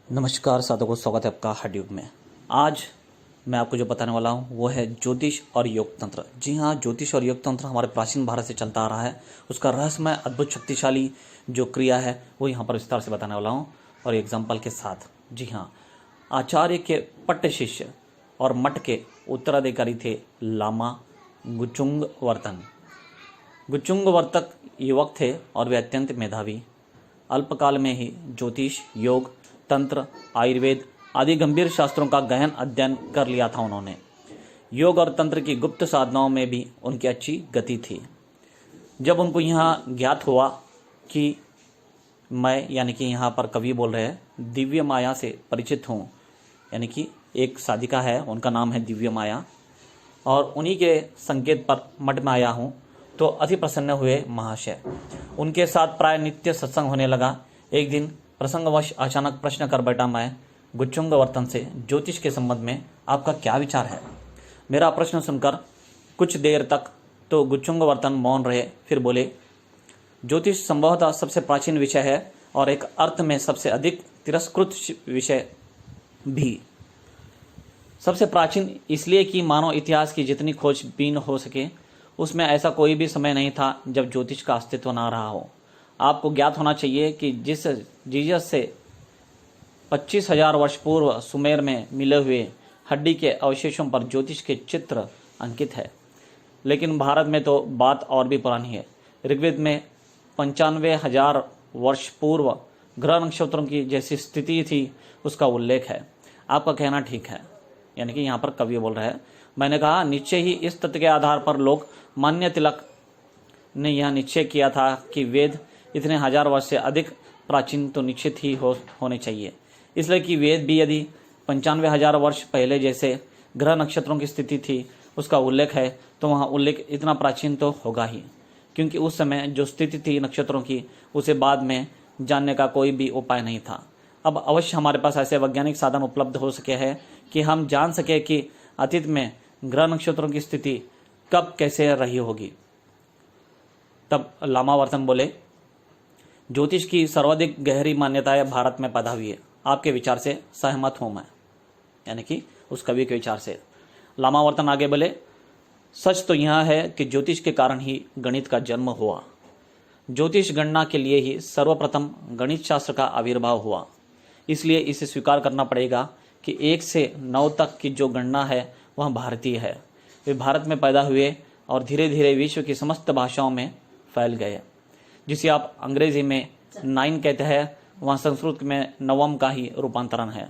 नमस्कार साधकों, स्वागत है आपका हडयुग में। आज मैं आपको जो बताने वाला हूँ वो है ज्योतिष और योग तंत्र। जी हाँ, ज्योतिष और योग तंत्र हमारे प्राचीन भारत से चलता आ रहा है। उसका रहस्यमय अद्भुत शक्तिशाली जो क्रिया है वो यहाँ पर विस्तार से बताने वाला हूँ और एग्जाम्पल के साथ। जी हाँ, आचार्य के पट्ट शिष्य और मठ के उत्तराधिकारी थे लामा गुचुंग वर्तन। गुचुंग वर्तक युवक थे और वे अत्यंत मेधावी। अल्पकाल में ही ज्योतिष, योग, तंत्र, आयुर्वेद आदि गंभीर शास्त्रों का गहन अध्ययन कर लिया था उन्होंने। योग और तंत्र की गुप्त साधनाओं में भी उनकी अच्छी गति थी। जब उनको यहाँ ज्ञात हुआ कि मैं, यानी कि यहाँ पर कवि बोल रहे हैं, दिव्य माया से परिचित हूँ, यानी कि एक साधिका है, उनका नाम है दिव्य माया, और उन्हीं के संकेत पर मठ में आया हूँ, तो अति प्रसन्न हुए महाशय। उनके साथ प्राय नित्य सत्संग होने लगा। एक दिन प्रसंगवश अचानक प्रश्न कर बैठा मैं गुचुंग वर्तन से, ज्योतिष के संबंध में आपका क्या विचार है। मेरा प्रश्न सुनकर कुछ देर तक तो गुचुंग वर्तन मौन रहे, फिर बोले, ज्योतिष संभवतः सबसे प्राचीन विषय है और एक अर्थ में सबसे अधिक तिरस्कृत विषय भी। सबसे प्राचीन इसलिए कि मानव इतिहास की जितनी खोजबीन हो सके उसमें ऐसा कोई भी समय नहीं था जब ज्योतिष का अस्तित्व ना रहा हो। आपको ज्ञात होना चाहिए कि जिस जीसस से 25,000 वर्ष पूर्व सुमेर में मिले हुए हड्डी के अवशेषों पर ज्योतिष के चित्र अंकित है, लेकिन भारत में तो बात और भी पुरानी है। ऋग्वेद में 95,000 वर्ष पूर्व ग्रह नक्षत्रों की जैसी स्थिति थी उसका उल्लेख है। आपका कहना ठीक है, यानी कि यहाँ पर कवि बोल रहा है। मैंने कहा, निश्चय ही इस तथ्य के आधार पर लोग मान्य तिलक ने यह निश्चय किया था कि वेद इतने हजार वर्ष से अधिक प्राचीन तो निश्चित ही होने चाहिए, इसलिए कि वेद भी यदि 95,000 वर्ष पहले जैसे ग्रह नक्षत्रों की स्थिति थी उसका उल्लेख है तो वहाँ उल्लेख इतना प्राचीन तो होगा ही, क्योंकि उस समय जो स्थिति थी नक्षत्रों की उसे बाद में जानने का कोई भी उपाय नहीं था। अब अवश्य हमारे पास ऐसे वैज्ञानिक साधन उपलब्ध हो सके हैं कि हम जान सके कि अतीत में ग्रह नक्षत्रों की स्थिति कब कैसे रही होगी। तब लामा वर्तन बोले, ज्योतिष की सर्वाधिक गहरी मान्यताएं भारत में पैदा हुई है। आपके विचार से सहमत हूं मैं, यानी कि उस कवि के विचार से। लामा वर्तन आगे बोले, सच तो यह है कि ज्योतिष के कारण ही गणित का जन्म हुआ। ज्योतिष गणना के लिए ही सर्वप्रथम गणित शास्त्र का आविर्भाव हुआ, इसलिए इसे स्वीकार करना पड़ेगा कि 1 से 9 तक की जो गणना है वह भारतीय है। वे भारत में पैदा हुए और धीरे धीरे विश्व की समस्त भाषाओं में फैल गए। जिसे आप अंग्रेजी में 9 कहते हैं वहाँ संस्कृत में नवम का ही रूपांतरण है।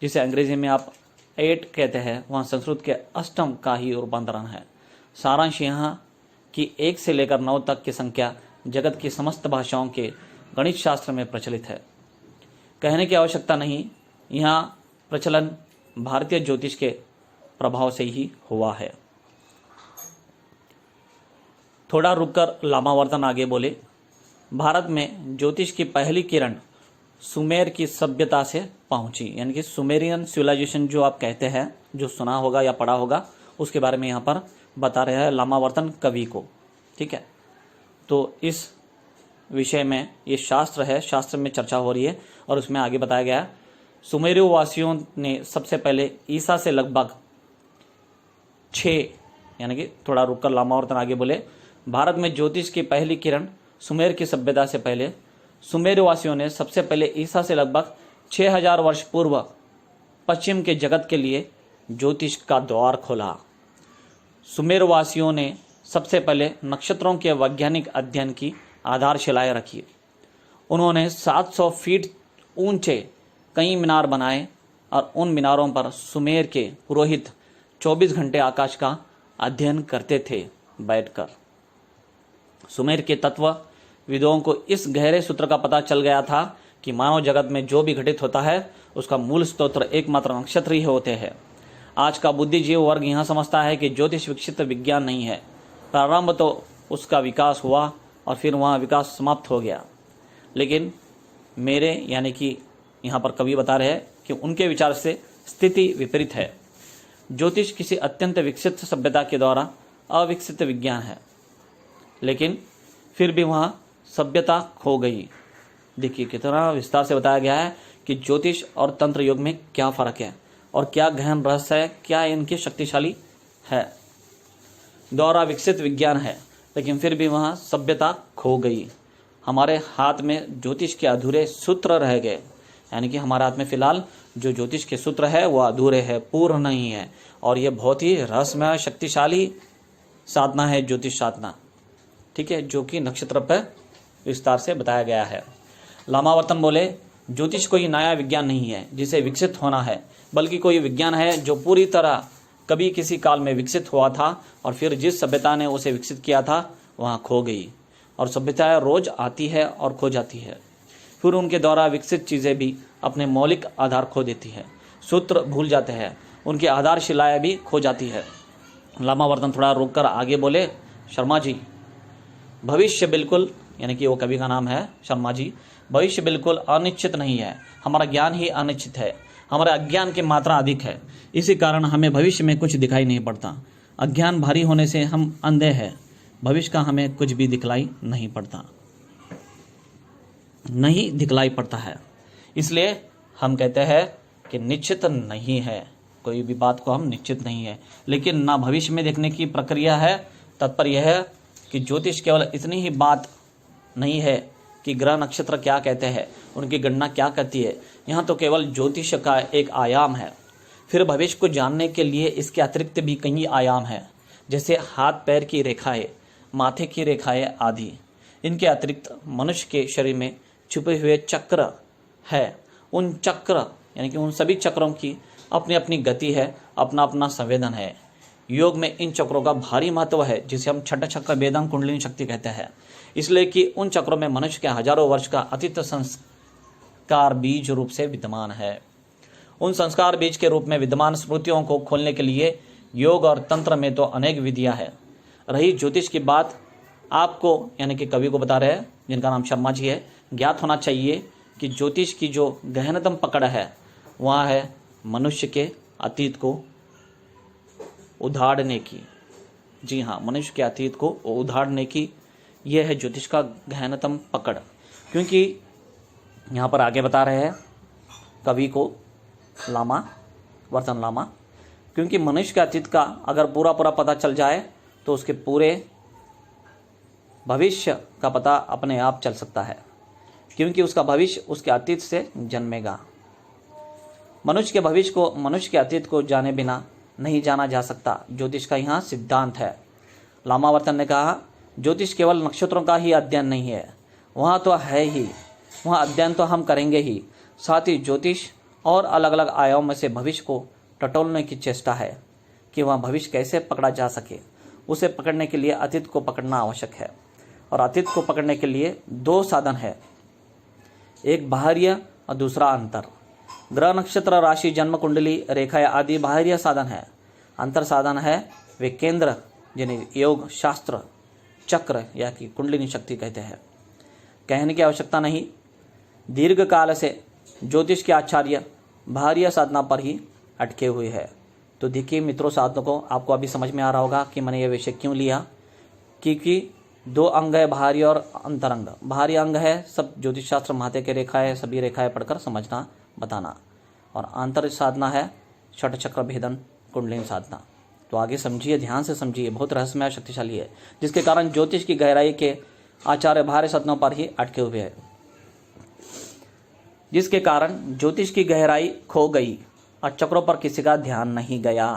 जिसे अंग्रेजी में आप 8 कहते हैं वहाँ संस्कृत के अष्टम का ही रूपांतरण है। सारांश यहाँ कि 1 से लेकर 9 तक की संख्या जगत की समस्त भाषाओं के गणित शास्त्र में प्रचलित है। कहने की आवश्यकता नहीं, यहाँ प्रचलन भारतीय ज्योतिष के प्रभाव से ही हुआ है। थोड़ा रुककर लामा वर्तन आगे बोले, भारत में ज्योतिष की पहली किरण सुमेर की सभ्यता से पहुंची, यानी कि सुमेरियन सिविलाइजेशन जो आप कहते हैं, जो सुना होगा या पढ़ा होगा, उसके बारे में यहाँ पर बता रहे हैं लामा वर्तन कवि को। ठीक है, तो इस विषय में ये शास्त्र है, शास्त्र में चर्चा हो रही है और उसमें आगे बताया गया, सुमेरियो वासियों ने सबसे पहले ईसा से लगभग 6, यानी कि थोड़ा रुककर लामा वर्तन आगे बोले, भारत में ज्योतिष की पहली किरण सुमेर की सभ्यता से पहले सुमेरवासियों ने सबसे पहले ईसा से लगभग 6,000 वर्ष पूर्व पश्चिम के जगत के लिए ज्योतिष का द्वार खोला। सुमेरवासियों ने सबसे पहले नक्षत्रों के वैज्ञानिक अध्ययन की आधारशिलाएं रखी। उन्होंने 700 फीट ऊंचे कई मीनार बनाए और उन मीनारों पर सुमेर के पुरोहित 24 घंटे आकाश का अध्ययन करते थे बैठकर। सुमेर के तत्वविदों को इस गहरे सूत्र का पता चल गया था कि मानव जगत में जो भी घटित होता है उसका मूल स्रोत एकमात्र नक्षत्र ही होते हैं। आज का बुद्धिजीवी वर्ग यह समझता है कि ज्योतिष विकसित विज्ञान नहीं है। प्रारंभ तो उसका विकास हुआ और फिर वहाँ विकास समाप्त हो गया, लेकिन मेरे, यानी कि यहाँ पर कवि बता रहे हैं कि उनके विचार से स्थिति विपरीत है। ज्योतिष किसी अत्यंत विकसित सभ्यता के द्वारा अविकसित विज्ञान है, लेकिन फिर भी वहाँ सभ्यता खो गई। देखिए कितना विस्तार से बताया गया है कि ज्योतिष और तंत्र योग में क्या फर्क है और क्या गहन रहस्य है, क्या इनके शक्तिशाली है। द्वारा विकसित विज्ञान है, लेकिन फिर भी वहाँ सभ्यता खो गई। हमारे हाथ में ज्योतिष के अधूरे सूत्र रह गए, यानी कि हमारे हाथ में फिलहाल जो ज्योतिष के सूत्र है वो अधूरे है, पूर्ण नहीं है। और ये बहुत ही रहस्यमय शक्तिशाली साधना है ज्योतिष साधना, ठीक है, जो कि नक्षत्र पर विस्तार से बताया गया है। लामावर्तन बोले ज्योतिष कोई नया विज्ञान नहीं है जिसे विकसित होना है, बल्कि कोई विज्ञान है जो पूरी तरह कभी किसी काल में विकसित हुआ था और फिर जिस सभ्यता ने उसे विकसित किया था वहाँ खो गई। और सभ्यताएं रोज आती है और खो जाती है, फिर उनके द्वारा विकसित चीज़ें भी अपने मौलिक आधार खो देती है, सूत्र भूल जाते हैं, उनकी आधारशिलाएं भी खो जाती है। लामावर्तन थोड़ा रोक कर आगे बोले, शर्मा जी भविष्य बिल्कुल, यानी कि वो कवि का नाम है शर्मा जी, भविष्य बिल्कुल अनिश्चित नहीं है। हमारा ज्ञान ही अनिश्चित है, हमारे अज्ञान की मात्रा अधिक है, इसी कारण हमें भविष्य में कुछ दिखाई नहीं पड़ता। अज्ञान भारी होने से हम अंधे हैं, भविष्य का हमें कुछ भी दिखलाई नहीं दिखलाई पड़ता है। इसलिए हम कहते हैं कि निश्चित नहीं है, कोई भी बात को हम निश्चित नहीं है। लेकिन ना भविष्य में देखने की प्रक्रिया है, तात्पर्य यह है कि ज्योतिष केवल इतनी ही बात नहीं है कि ग्रह नक्षत्र क्या कहते हैं, उनकी गणना क्या करती है। यहाँ तो केवल ज्योतिष का एक आयाम है। फिर भविष्य को जानने के लिए इसके अतिरिक्त भी कई आयाम हैं, जैसे हाथ पैर की रेखाएं, माथे की रेखाएं आदि। इनके अतिरिक्त मनुष्य के शरीर में छुपे हुए चक्र है। उन चक्र यानी कि उन सभी चक्रों की अपनी अपनी गति है, अपना अपना संवेदन है। योग में इन चक्रों का भारी महत्व है, जिसे हम छठा चक्र वेदांग कुंडलिनी शक्ति कहते हैं, इसलिए कि उन चक्रों में मनुष्य के हजारों वर्ष का अतीत संस्कार बीज रूप से विद्यमान है। उन संस्कार बीज के रूप में विद्यमान स्मृतियों को खोलने के लिए योग और तंत्र में तो अनेक विधियां हैं। रही ज्योतिष की बात, आपको यानी कि कवि को बता रहे हैं, जिनका नाम शर्मा जी है, ज्ञात होना चाहिए कि ज्योतिष की जो गहनतम पकड़ है वह है मनुष्य के अतीत को उधाड़ने की। जी हाँ, मनुष्य के अतीत को उधाड़ने की यह है ज्योतिष का गहनतम पकड़। क्योंकि यहाँ पर आगे बता रहे हैं कवि को वर्तन लामा, क्योंकि मनुष्य के अतीत का अगर पूरा पता चल जाए तो उसके पूरे भविष्य का पता अपने आप चल सकता है, क्योंकि उसका भविष्य उसके अतीत से जन्मेगा। मनुष्य के भविष्य को मनुष्य के अतीत को जाने बिना नहीं जाना जा सकता, ज्योतिष का यहाँ सिद्धांत है। लामावर्तन ने कहा, ज्योतिष केवल नक्षत्रों का ही अध्ययन नहीं है, वहाँ तो है ही, वहाँ अध्ययन तो हम करेंगे ही, साथ ही ज्योतिष और अलग अलग आयामों में से भविष्य को टटोलने की चेष्टा है कि वह भविष्य कैसे पकड़ा जा सके। उसे पकड़ने के लिए अतीत को पकड़ना आवश्यक है, और अतीत को पकड़ने के लिए दो साधन है, एक बाहर्य और दूसरा अंतर। ग्रह नक्षत्र राशि जन्म कुंडली रेखाएं आदि बाहर्य साधन है। अंतर साधन है वे केंद्र, जिन्हें योग शास्त्र चक्र या कि कुंडलिनी शक्ति कहते हैं। कहने की आवश्यकता नहीं, दीर्घ काल से ज्योतिष के आचार्य बाहर्य साधना पर ही अटके हुए हैं। तो देखिए मित्रों साधकों, आपको अभी समझ में आ रहा होगा कि मैंने ये विषय क्यों लिया, क्योंकि दो अंग है, बाहरी और अंतरंग। बाहरी अंग है सब ज्योतिष शास्त्र, माथे के रेखाएं, सभी रेखाएं पढ़कर समझना बताना, और आंतर साधना है छठ चक्र भेदन कुंडलिनी साधना। तो आगे समझिए, ध्यान से समझिए, बहुत रहस्यमय शक्तिशाली है, जिसके कारण ज्योतिष की गहराई के आचार्य बाहरी साधनों पर ही अटके हुए हैं, जिसके कारण ज्योतिष की गहराई खो गई और चक्रों पर किसी का ध्यान नहीं गया।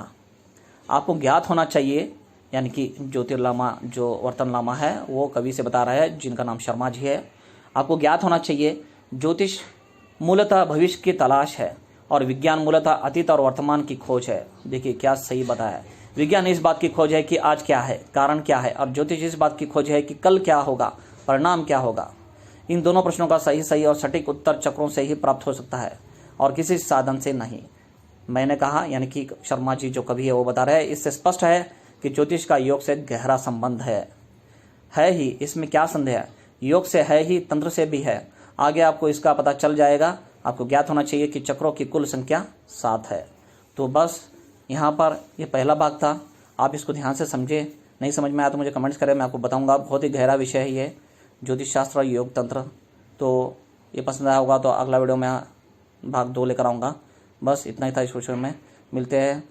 आपको ज्ञात होना चाहिए, यानी कि ज्योतिर्लामा जो वर्तन लामा है वो कवि से बता रहा है, जिनका नाम शर्मा जी है। आपको ज्ञात होना चाहिए ज्योतिष मूलतः भविष्य की तलाश है और विज्ञान मूलतः अतीत और वर्तमान की खोज है। देखिए क्या सही बताया, विज्ञान इस बात की खोज है कि आज क्या है, कारण क्या है, और ज्योतिष इस बात की खोज है कि कल क्या होगा, परिणाम क्या होगा। इन दोनों प्रश्नों का सही और सटीक उत्तर चक्रों से ही प्राप्त हो सकता है और किसी साधन से नहीं। मैंने कहा, यानी कि शर्मा जी जो कवि है वो बता रहे हैं, इससे स्पष्ट है कि ज्योतिष का योग से गहरा संबंध है ही, इसमें क्या संदेह है। योग से है ही, तंत्र से भी है। आगे आपको इसका पता चल जाएगा। आपको ज्ञात होना चाहिए कि चक्रों की कुल संख्या 7 है। तो बस यहाँ पर ये पहला भाग था, आप इसको ध्यान से समझे। नहीं समझ में आया तो मुझे कमेंट्स करें, मैं आपको बताऊंगा। बहुत ही गहरा विषय है ये, ज्योतिष शास्त्र और योग तंत्र। तो ये पसंद आया होगा तो अगला वीडियो में भाग 2 लेकर आऊँगा। बस इतना ही था इस वीडियो में। मिलते हैं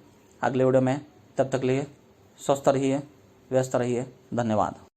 अगले वीडियो में, तब तक लिए स्वस्थ रहिए, व्यस्त रहिए। धन्यवाद।